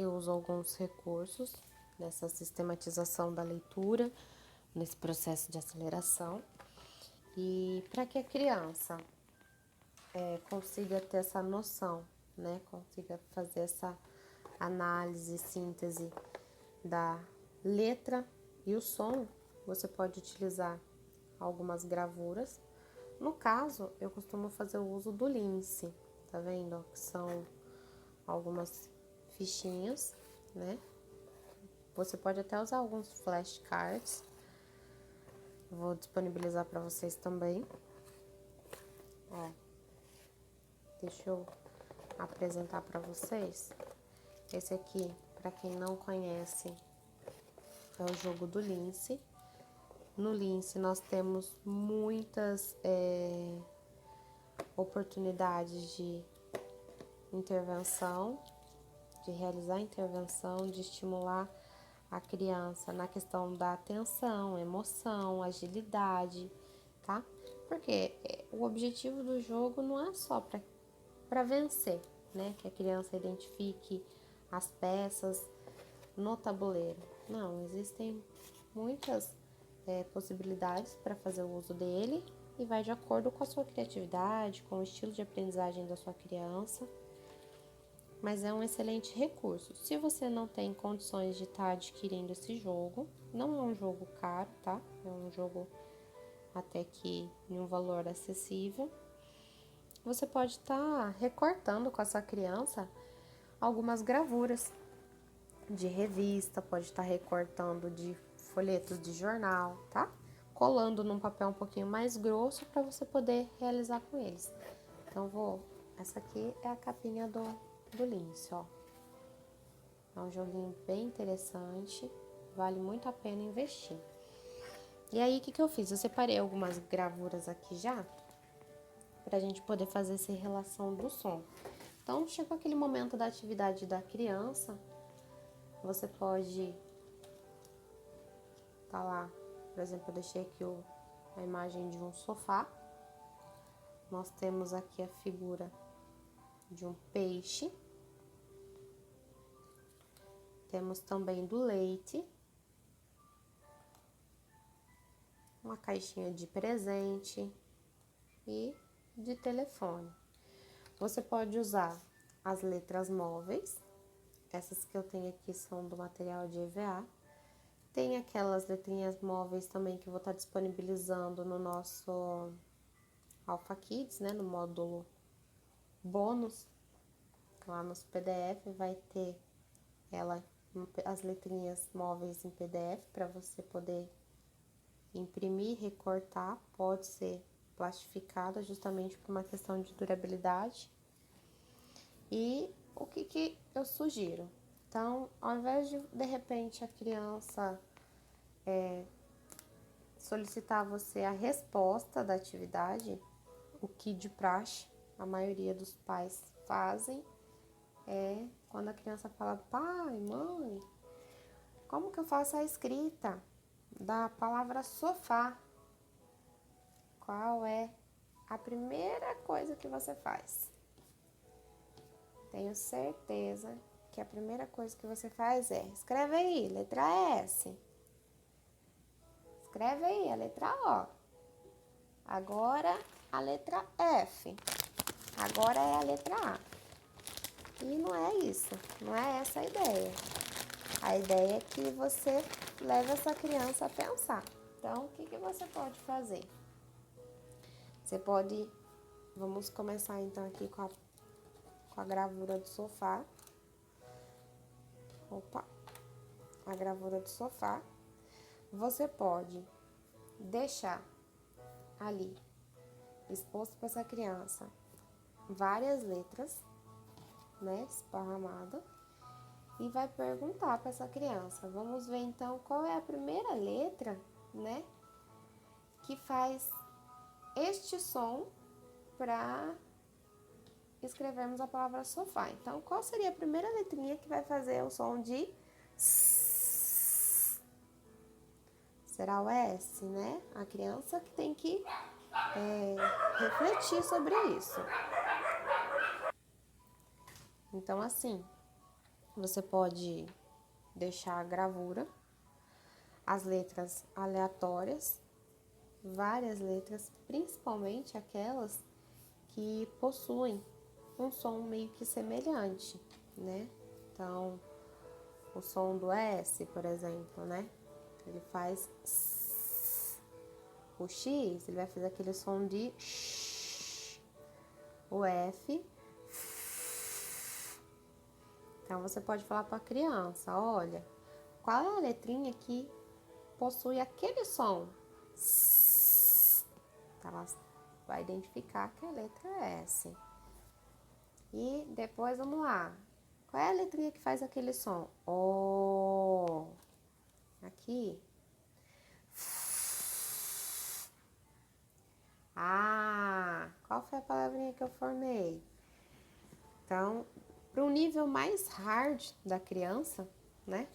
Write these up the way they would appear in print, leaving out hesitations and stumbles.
eu uso alguns recursos nessa sistematização da leitura, nesse processo de aceleração, e para que a criança consiga ter essa noção, né? Consiga fazer essa análise, síntese da letra e o som, você pode utilizar algumas gravuras. No caso, eu costumo fazer o uso do lince, tá vendo? Que são algumas fichinhas, né? Você pode até usar alguns flashcards. Vou disponibilizar para vocês também. Ó, deixa eu apresentar para vocês. Esse aqui, para quem não conhece, é o jogo do lince. No lince nós temos muitas oportunidades de intervenção, de realizar intervenção, de estimular a criança na questão da atenção, emoção, agilidade, tá? Porque o objetivo do jogo não é só para vencer, né? Que a criança identifique as peças no tabuleiro. Não, existem muitas possibilidades para fazer o uso dele e vai de acordo com a sua criatividade, com o estilo de aprendizagem da sua criança. Mas é um excelente recurso. Se você não tem condições de estar adquirindo esse jogo, não é um jogo caro, tá? É um jogo até que em um valor acessível. Você pode estar recortando com a sua criança algumas gravuras de revista, pode estar recortando de folhetos de jornal, tá? Colando num papel um pouquinho mais grosso para você poder realizar com eles. Então, essa aqui é a capinha do lince, ó. É um joguinho bem interessante, vale muito a pena investir. E aí, o que eu fiz? Eu separei algumas gravuras aqui já, pra gente poder fazer essa relação do som. Então, chegou aquele momento da atividade da criança, você pode tá lá, por exemplo, eu deixei aqui a imagem de um sofá. Nós temos aqui a figura de um peixe. Temos também do leite. Uma caixinha de presente e de telefone. Você pode usar as letras móveis. Essas que eu tenho aqui são do material de EVA. Tem aquelas letrinhas móveis também que eu vou estar disponibilizando no nosso Alpha Kids, né? No módulo bônus. Lá nos PDF vai ter as letrinhas móveis em PDF para você poder imprimir, recortar, pode ser plastificada justamente por uma questão de durabilidade. E o que eu sugiro? Então, ao invés de repente a criança solicitar a você a resposta da atividade, o que de praxe a maioria dos pais fazem é quando a criança fala: pai, mãe, como que eu faço a escrita da palavra sofá? Qual é a primeira coisa que você faz? Tenho certeza que a primeira coisa que você faz é: escreve aí, letra S. Escreve aí a letra O. Agora a letra F. Agora é a letra A. E não é isso, não é essa a ideia. A ideia é que você leve essa criança a pensar. Então, o que você pode fazer? Você pode... Vamos começar então aqui com a gravura do sofá. Opa! A gravura do sofá. Você pode deixar ali exposto para essa criança várias letras, né, esparramada, e vai perguntar para essa criança. Vamos ver então qual é a primeira letra, né, que faz este som para escrevermos a palavra sofá. Então, qual seria a primeira letrinha que vai fazer o som de S? Será o S, né? A criança que tem que refletir sobre isso. Então, assim, Você pode deixar a gravura, as letras aleatórias, várias letras, principalmente aquelas que possuem um som meio que semelhante, né? Então, o som do S, por exemplo, né? Ele faz S. O X, ele vai fazer aquele som de X. O F. Então, você pode falar para a criança, olha, qual é a letrinha que possui aquele som? Ela vai identificar que a letra é S. E depois, vamos lá. Qual é a letrinha que faz aquele som? O. Aqui. Ah, qual foi a palavrinha que eu formei? Então, para um nível mais hard da criança, né?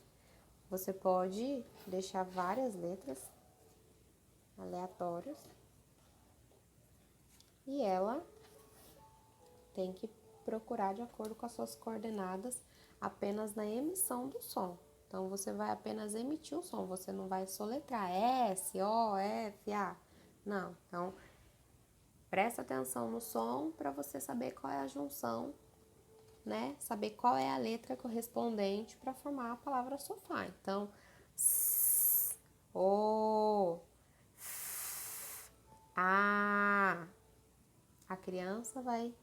Você pode deixar várias letras aleatórias e ela tem que procurar de acordo com as suas coordenadas apenas na emissão do som. Então, você vai apenas emitir o som, você não vai soletrar S, O, F, A. Não, então, presta atenção no som para você saber qual é a junção, né? Saber qual é a letra correspondente para formar a palavra sofá. Então, S, O, F, A. A criança vai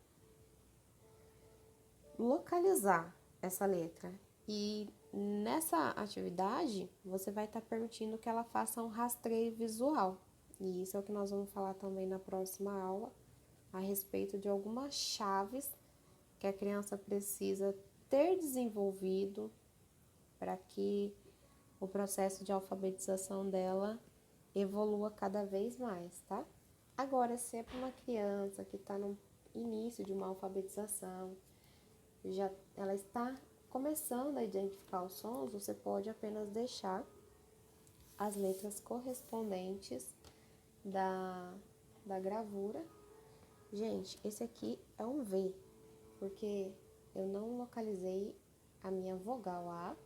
localizar essa letra. E nessa atividade, você vai estar permitindo que ela faça um rastreio visual. E isso é o que nós vamos falar também na próxima aula, a respeito de algumas chaves que a criança precisa ter desenvolvido para que o processo de alfabetização dela evolua cada vez mais, tá? Agora, se é para uma criança que está no início de uma alfabetização, ela está começando a identificar os sons, você pode apenas deixar as letras correspondentes da gravura. Gente, esse aqui é um V, porque eu não localizei a minha vogal A,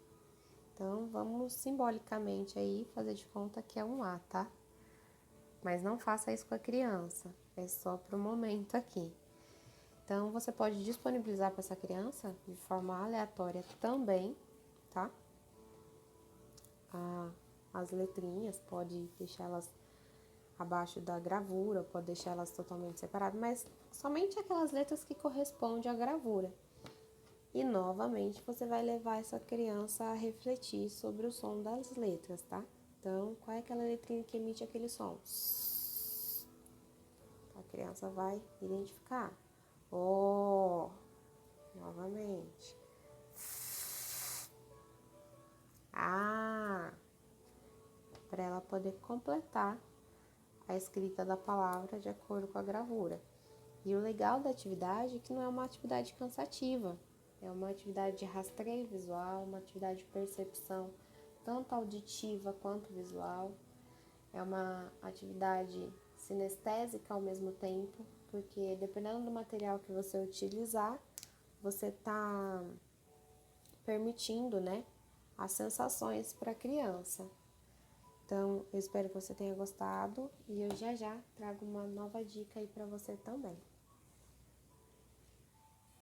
então vamos simbolicamente aí fazer de conta que é um A, tá? Mas não faça isso com a criança, é só para o momento aqui. Então, você pode disponibilizar para essa criança de forma aleatória também, tá? As letrinhas, pode deixá-las abaixo da gravura, pode deixá-las totalmente separadas, mas somente aquelas letras que correspondem à gravura. E, novamente, você vai levar essa criança a refletir sobre o som das letras, tá? Então, qual é aquela letrinha que emite aquele som? A criança vai identificar. O, novamente. A, para ela poder completar a escrita da palavra de acordo com a gravura. E o legal da atividade é que não é uma atividade cansativa, é uma atividade de rastreio visual, uma atividade de percepção, tanto auditiva quanto visual. É uma atividade sinestésica ao mesmo tempo, porque dependendo do material que você utilizar, você está permitindo, né, as sensações para a criança. Então, eu espero que você tenha gostado e eu já trago uma nova dica aí para você também.